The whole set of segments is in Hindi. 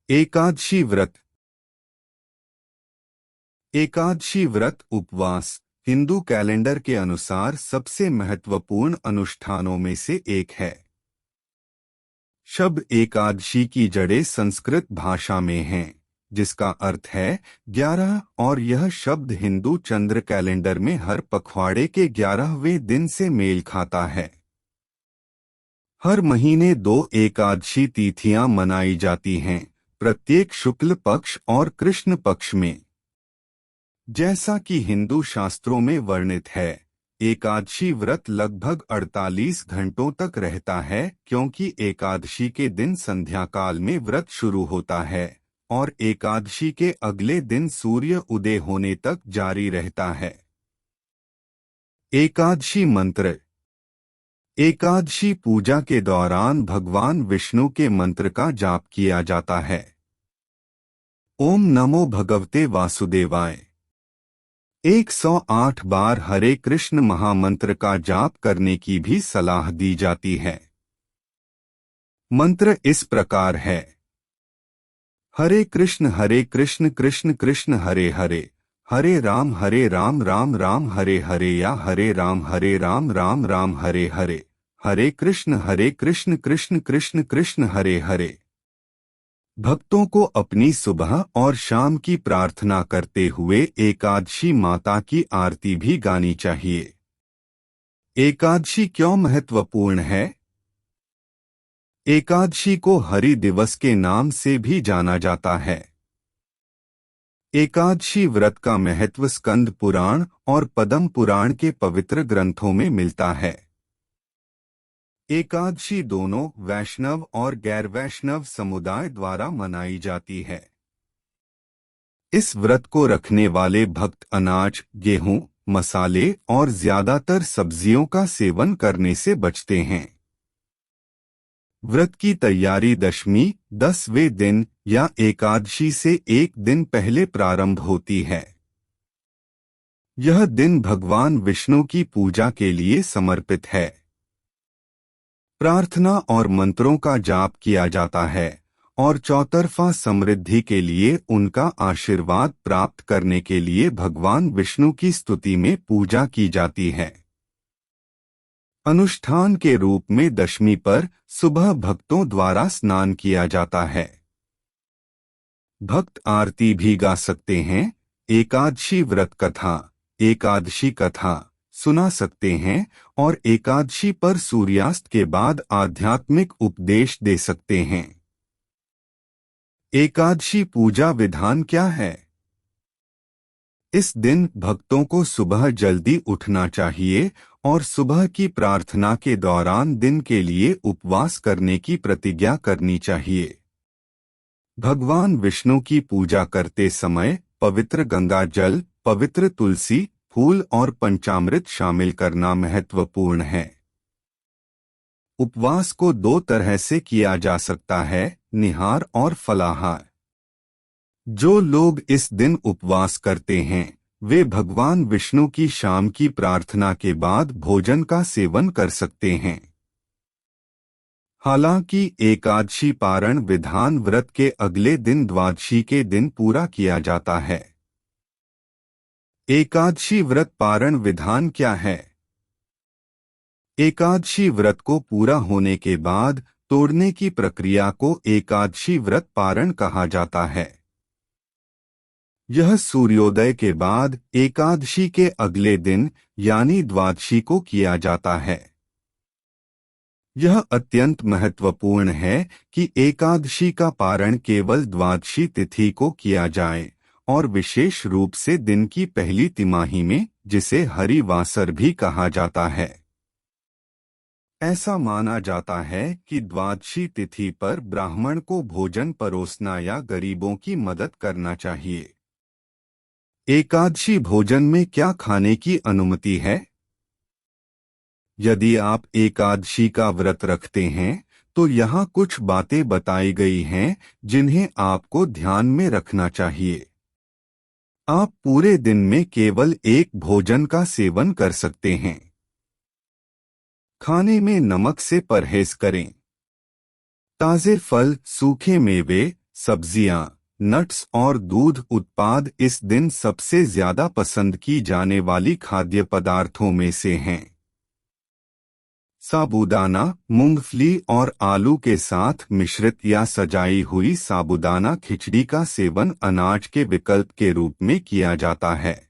एकादशी व्रत। एकादशी व्रत उपवास हिंदू कैलेंडर के अनुसार सबसे महत्वपूर्ण अनुष्ठानों में से एक है। शब्द एकादशी की जड़ें संस्कृत भाषा में हैं, जिसका अर्थ है 11, और यह शब्द हिंदू चंद्र कैलेंडर में हर पखवाड़े के 11वें दिन से मेल खाता है। हर महीने 2 एकादशी तिथियां मनाई जाती हैं, प्रत्येक शुक्ल पक्ष और कृष्ण पक्ष में। जैसा कि हिंदू शास्त्रों में वर्णित है, एकादशी व्रत लगभग 48 घंटों तक रहता है, क्योंकि एकादशी के दिन संध्या काल में व्रत शुरू होता है और एकादशी के अगले दिन सूर्य उदय होने तक जारी रहता है। एकादशी मंत्र। एकादशी पूजा के दौरान भगवान विष्णु के मंत्र का जाप किया जाता है। ओम नमो भगवते वासुदेवाय। 108 बार हरे कृष्ण महामंत्र का जाप करने की भी सलाह दी जाती है। मंत्र इस प्रकार है: हरे कृष्ण कृष्ण कृष्ण हरे हरे, हरे राम राम राम हरे हरे, या हरे राम राम राम हरे हरे, हरे कृष्ण कृष्ण कृष्ण कृष्ण हरे हरे। भक्तों को अपनी सुबह और शाम की प्रार्थना करते हुए एकादशी माता की आरती भी गानी चाहिए। एकादशी क्यों महत्वपूर्ण है? एकादशी को हरि दिवस के नाम से भी जाना जाता है। एकादशी व्रत का महत्व स्कंद पुराण और पद्म पुराण के पवित्र ग्रंथों में मिलता है। एकादशी दोनों वैष्णव और गैर वैष्णव समुदाय द्वारा मनाई जाती है। इस व्रत को रखने वाले भक्त अनाज, गेहूं, मसाले और ज्यादातर सब्जियों का सेवन करने से बचते हैं। व्रत की तैयारी दशमी 10वें दिन या एकादशी से एक दिन पहले प्रारंभ होती है। यह दिन भगवान विष्णु की पूजा के लिए समर्पित है। प्रार्थना और मंत्रों का जाप किया जाता है और चौतरफा समृद्धि के लिए उनका आशीर्वाद प्राप्त करने के लिए भगवान विष्णु की स्तुति में पूजा की जाती है। अनुष्ठान के रूप में दशमी पर सुबह भक्तों द्वारा स्नान किया जाता है। भक्त आरती भी गा सकते हैं, एकादशी व्रत कथा, एकादशी कथा सुना सकते हैं और एकादशी पर सूर्यास्त के बाद आध्यात्मिक उपदेश दे सकते हैं। एकादशी पूजा विधान क्या है? इस दिन भक्तों को सुबह जल्दी उठना चाहिए और सुबह की प्रार्थना के दौरान दिन के लिए उपवास करने की प्रतिज्ञा करनी चाहिए। भगवान विष्णु की पूजा करते समय पवित्र गंगा जल, पवित्र तुलसी, फूल और पंचामृत शामिल करना महत्वपूर्ण है। उपवास को 2 तरह से किया जा सकता है, निहार और फलाहार। जो लोग इस दिन उपवास करते हैं, वे भगवान विष्णु की शाम की प्रार्थना के बाद भोजन का सेवन कर सकते हैं। हालांकि एकादशी पारण विधान व्रत के अगले दिन द्वादशी के दिन पूरा किया जाता है। एकादशी व्रत पारण विधान क्या है? एकादशी व्रत को पूरा होने के बाद तोड़ने की प्रक्रिया को एकादशी व्रत पारण कहा जाता है। यह सूर्योदय के बाद एकादशी के अगले दिन यानी द्वादशी को किया जाता है। यह अत्यंत महत्वपूर्ण है कि एकादशी का पारण केवल द्वादशी तिथि को किया जाए और विशेष रूप से दिन की पहली तिमाही में, जिसे हरिवासर भी कहा जाता है। ऐसा माना जाता है कि द्वादशी तिथि पर ब्राह्मण को भोजन परोसना या गरीबों की मदद करना चाहिए। एकादशी भोजन में क्या खाने की अनुमति है? यदि आप एकादशी का व्रत रखते हैं, तो यहाँ कुछ बातें बताई गई हैं जिन्हें आपको ध्यान में रखना चाहिए। आप पूरे दिन में केवल एक भोजन का सेवन कर सकते हैं। खाने में नमक से परहेज करें। ताजे फल, सूखे मेवे, सब्जियां, नट्स और दूध उत्पाद इस दिन सबसे ज्यादा पसंद की जाने वाली खाद्य पदार्थों में से हैं। साबूदाना, मूंगफली और आलू के साथ मिश्रित या सजाई हुई साबूदाना खिचड़ी का सेवन अनाज के विकल्प के रूप में किया जाता है।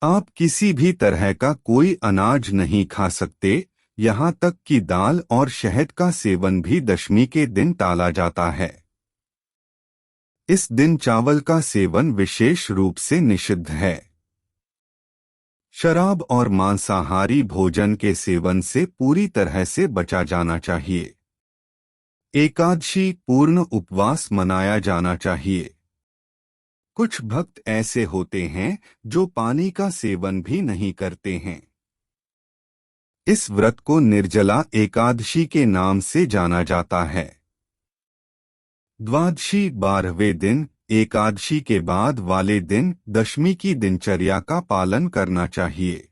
आप किसी भी तरह का कोई अनाज नहीं खा सकते, यहाँ तक कि दाल और शहद का सेवन भी दशमी के दिन टाला जाता है। इस दिन चावल का सेवन विशेष रूप से निषिद्ध है। शराब और मांसाहारी भोजन के सेवन से पूरी तरह से बचा जाना चाहिए। एकादशी पूर्ण उपवास मनाया जाना चाहिए। कुछ भक्त ऐसे होते हैं जो पानी का सेवन भी नहीं करते हैं। इस व्रत को निर्जला एकादशी के नाम से जाना जाता है। द्वादशी 12वें दिन, एकादशी के बाद वाले दिन दशमी की दिनचर्या का पालन करना चाहिए।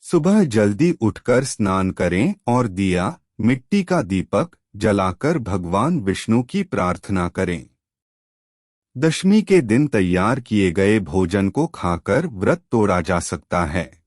सुबह जल्दी उठकर स्नान करें और दिया, मिट्टी का दीपक जलाकर भगवान विष्णु की प्रार्थना करें। दशमी के दिन तैयार किए गए भोजन को खाकर व्रत तोड़ा जा सकता है।